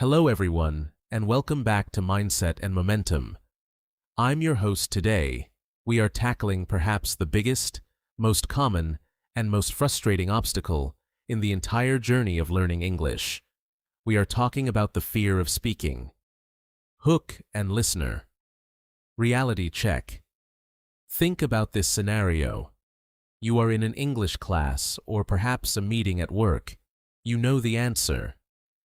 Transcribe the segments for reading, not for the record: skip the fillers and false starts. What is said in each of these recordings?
Hello everyone, and welcome back to Mindset and Momentum. I'm your host today. We are tackling perhaps the biggest, most common, and most frustrating obstacle in the entire journey of learning English. We are talking about the fear of speaking. Hook and listener. Reality check. Think about this scenario. You are in an English class or perhaps a meeting at work. You know the answer.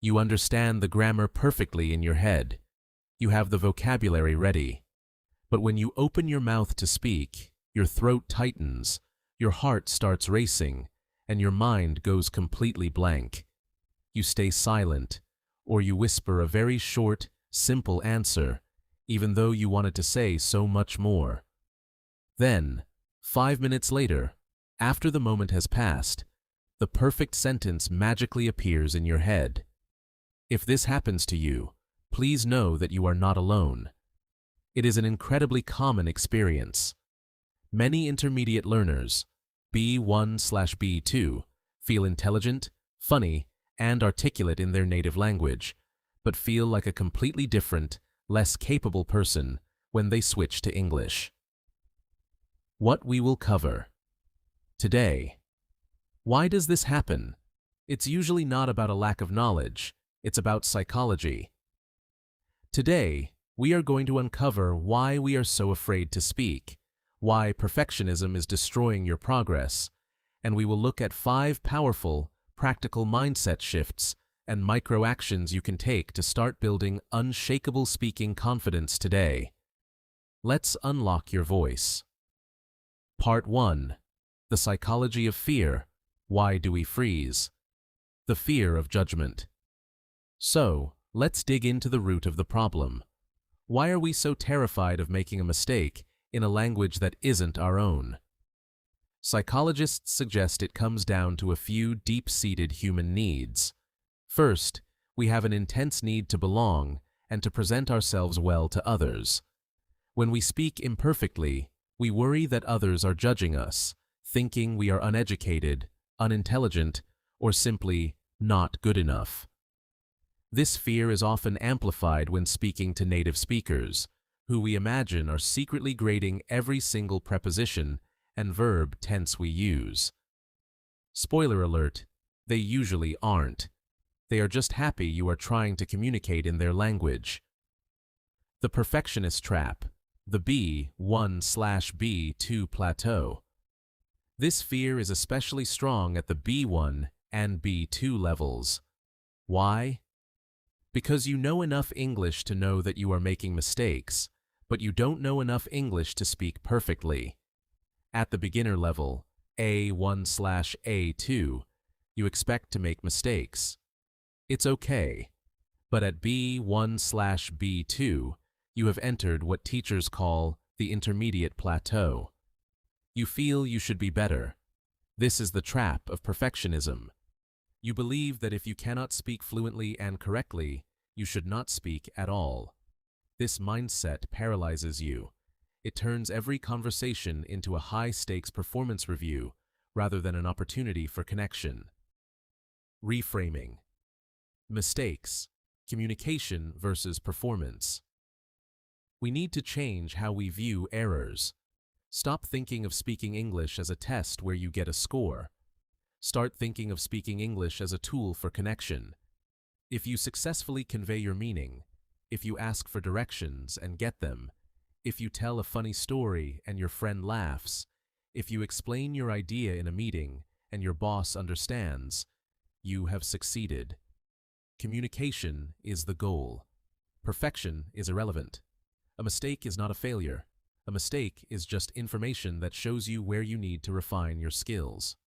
You understand the grammar perfectly in your head. You have the vocabulary ready. But when you open your mouth to speak, your throat tightens, your heart starts racing, and your mind goes completely blank. You stay silent, or you whisper a very short, simple answer, even though you wanted to say so much more. Then, 5 minutes later, after the moment has passed, the perfect sentence magically appears in your head. If this happens to you, please know that you are not alone. It is an incredibly common experience. Many intermediate learners, B1/B2, feel intelligent, funny, and articulate in their native language, but feel like a completely different, less capable person when they switch to English. What we will cover today. Why does this happen? It's usually not about a lack of knowledge. It's about psychology. Today, we are going to uncover why we are so afraid to speak, why perfectionism is destroying your progress, and we will look at 5 powerful, practical mindset shifts and micro actions you can take to start building unshakable speaking confidence today. Let's unlock your voice. Part 1. The psychology of fear. Why do we freeze? The fear of judgment. So, let's dig into the root of the problem. Why are we so terrified of making a mistake in a language that isn't our own? Psychologists suggest it comes down to a few deep-seated human needs. First, we have an intense need to belong and to present ourselves well to others. When we speak imperfectly, we worry that others are judging us, thinking we are uneducated, unintelligent, or simply not good enough. This fear is often amplified when speaking to native speakers, who we imagine are secretly grading every single preposition and verb tense we use. Spoiler alert, they usually aren't. They are just happy you are trying to communicate in their language. The perfectionist trap, the B1/B2 plateau. This fear is especially strong at the B1 and B2 levels. Why? Because you know enough English to know that you are making mistakes, but you don't know enough English to speak perfectly. At the beginner level, A1/A2, you expect to make mistakes. It's okay. But at B1/B2, you have entered what teachers call the intermediate plateau. You feel you should be better. This is the trap of perfectionism. You believe that if you cannot speak fluently and correctly, you should not speak at all. This mindset paralyzes you. It turns every conversation into a high-stakes performance review rather than an opportunity for connection. Reframing. Mistakes. Communication versus performance. We need to change how we view errors. Stop thinking of speaking English as a test where you get a score. Start thinking of speaking English as a tool for connection. If you successfully convey your meaning, if you ask for directions and get them, if you tell a funny story and your friend laughs, if you explain your idea in a meeting and your boss understands, you have succeeded. Communication is the goal. Perfection is irrelevant. A mistake is not a failure. A mistake is just information that shows you where you need to refine your skills.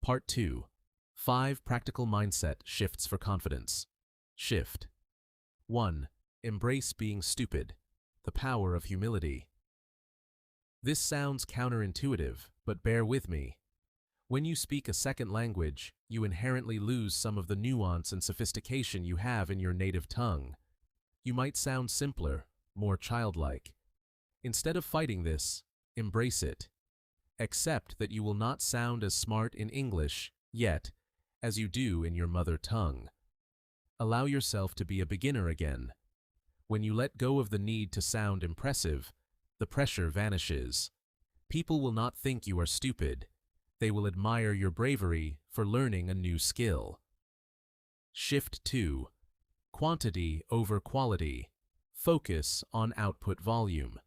Part 2. 5 practical mindset shifts for confidence. Shift. 1. Embrace being stupid. The power of humility. This sounds counterintuitive, but bear with me. When you speak a second language, you inherently lose some of the nuance and sophistication you have in your native tongue. You might sound simpler, more childlike. Instead of fighting this, embrace it. Accept that you will not sound as smart in English, yet, as you do in your mother tongue. Allow yourself to be a beginner again. When you let go of the need to sound impressive, the pressure vanishes. People will not think you are stupid. They will admire your bravery for learning a new skill. Shift 2. Quantity over quality. Focus on output volume.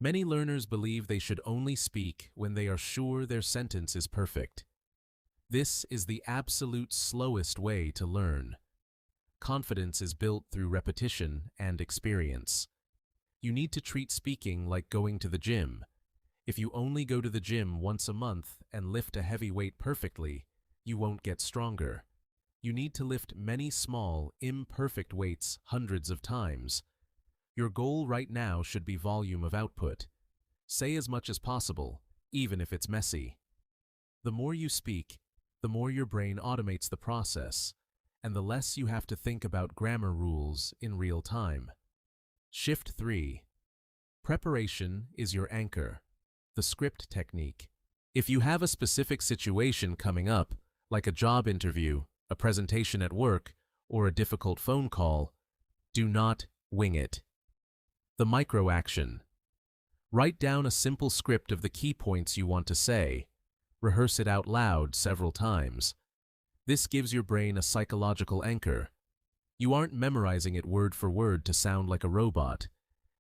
Many learners believe they should only speak when they are sure their sentence is perfect. This is the absolute slowest way to learn. Confidence is built through repetition and experience. You need to treat speaking like going to the gym. If you only go to the gym once a month and lift a heavy weight perfectly, you won't get stronger. You need to lift many small, imperfect weights hundreds of times. Your goal right now should be volume of output. Say as much as possible, even if it's messy. The more you speak, the more your brain automates the process, and the less you have to think about grammar rules in real time. Shift 3. Preparation is your anchor. The script technique. If you have a specific situation coming up, like a job interview, a presentation at work, or a difficult phone call, do not wing it. The micro-action. Write down a simple script of the key points you want to say. Rehearse it out loud several times. This gives your brain a psychological anchor. You aren't memorizing it word for word to sound like a robot.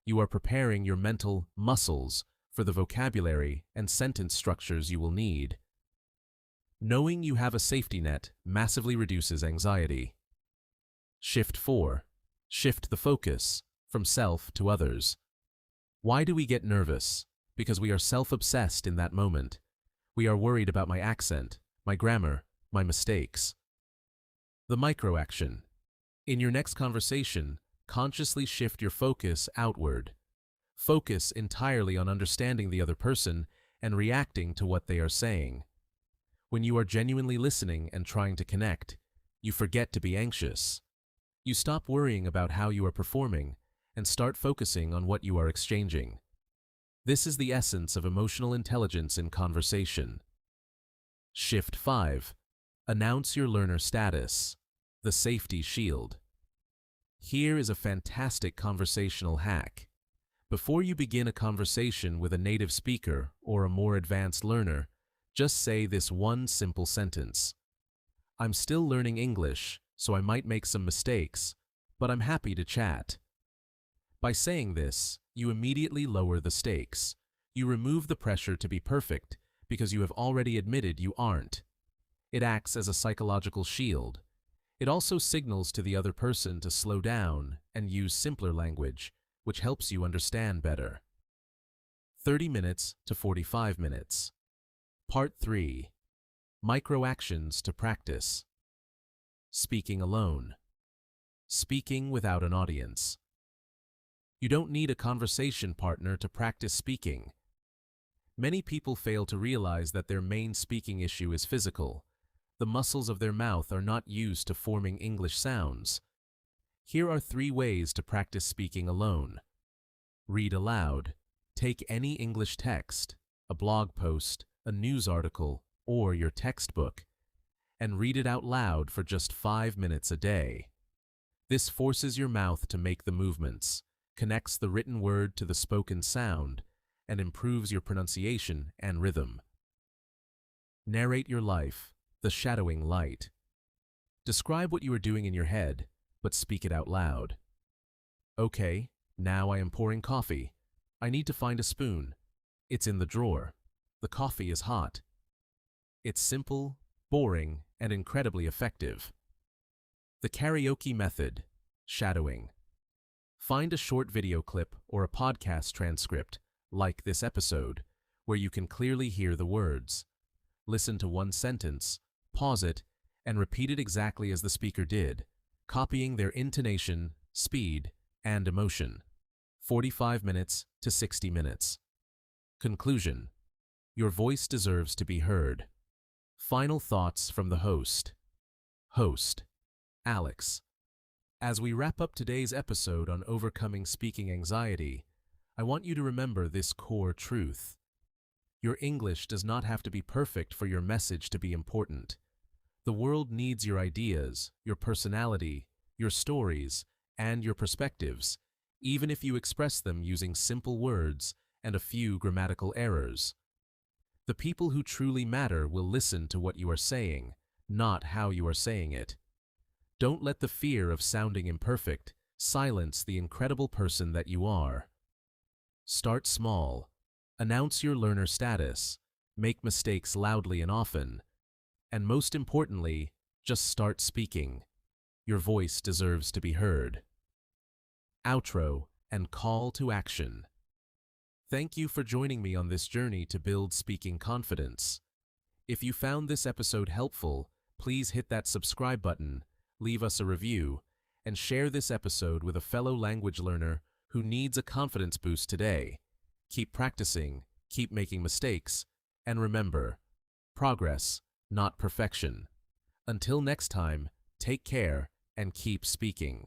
You are preparing your mental muscles for the vocabulary and sentence structures you will need. Knowing you have a safety net massively reduces anxiety. Shift 4. Shift the focus from self to others. Why do we get nervous? Because we are self-obsessed in that moment. We are worried about my accent, my grammar, my mistakes. The micro-action. In your next conversation, consciously shift your focus outward. Focus entirely on understanding the other person and reacting to what they are saying. When you are genuinely listening and trying to connect, you forget to be anxious. You stop worrying about how you are performing and start focusing on what you are exchanging. This is the essence of emotional intelligence in conversation. Shift 5. Announce your learner status. The safety shield. Here is a fantastic conversational hack. Before you begin a conversation with a native speaker or a more advanced learner, just say this one simple sentence. I'm still learning English, so I might make some mistakes, but I'm happy to chat. By saying this, you immediately lower the stakes. You remove the pressure to be perfect because you have already admitted you aren't. It acts as a psychological shield. It also signals to the other person to slow down and use simpler language, which helps you understand better. 30 minutes to 45 minutes. Part 3. Micro-actions to practice. Speaking alone. Speaking without an audience. You don't need a conversation partner to practice speaking. Many people fail to realize that their main speaking issue is physical. The muscles of their mouth are not used to forming English sounds. Here are 3 ways to practice speaking alone. Read aloud. Take any English text, a blog post, a news article, or your textbook, and read it out loud for just 5 minutes a day. This forces your mouth to make the movements, connects the written word to the spoken sound, and improves your pronunciation and rhythm. Narrate your life, the shadowing light. Describe what you are doing in your head, but speak it out loud. Okay, now I am pouring coffee. I need to find a spoon. It's in the drawer. The coffee is hot. It's simple, boring, and incredibly effective. The karaoke method, shadowing. Find a short video clip or a podcast transcript, like this episode, where you can clearly hear the words. Listen to one sentence, pause it, and repeat it exactly as the speaker did, copying their intonation, speed, and emotion. 45 minutes to 60 minutes. Conclusion. Your voice deserves to be heard. Final thoughts from the host. Host, Alex. As we wrap up today's episode on overcoming speaking anxiety, I want you to remember this core truth. Your English does not have to be perfect for your message to be important. The world needs your ideas, your personality, your stories, and your perspectives, even if you express them using simple words and a few grammatical errors. The people who truly matter will listen to what you are saying, not how you are saying it. Don't let the fear of sounding imperfect silence the incredible person that you are. Start small. Announce your learner status. Make mistakes loudly and often. And most importantly, just start speaking. Your voice deserves to be heard. Outro and call to action. Thank you for joining me on this journey to build speaking confidence. If you found this episode helpful, please hit that subscribe button, leave us a review, and share this episode with a fellow language learner who needs a confidence boost today. Keep practicing, keep making mistakes, and remember, progress, not perfection. Until next time, take care and keep speaking.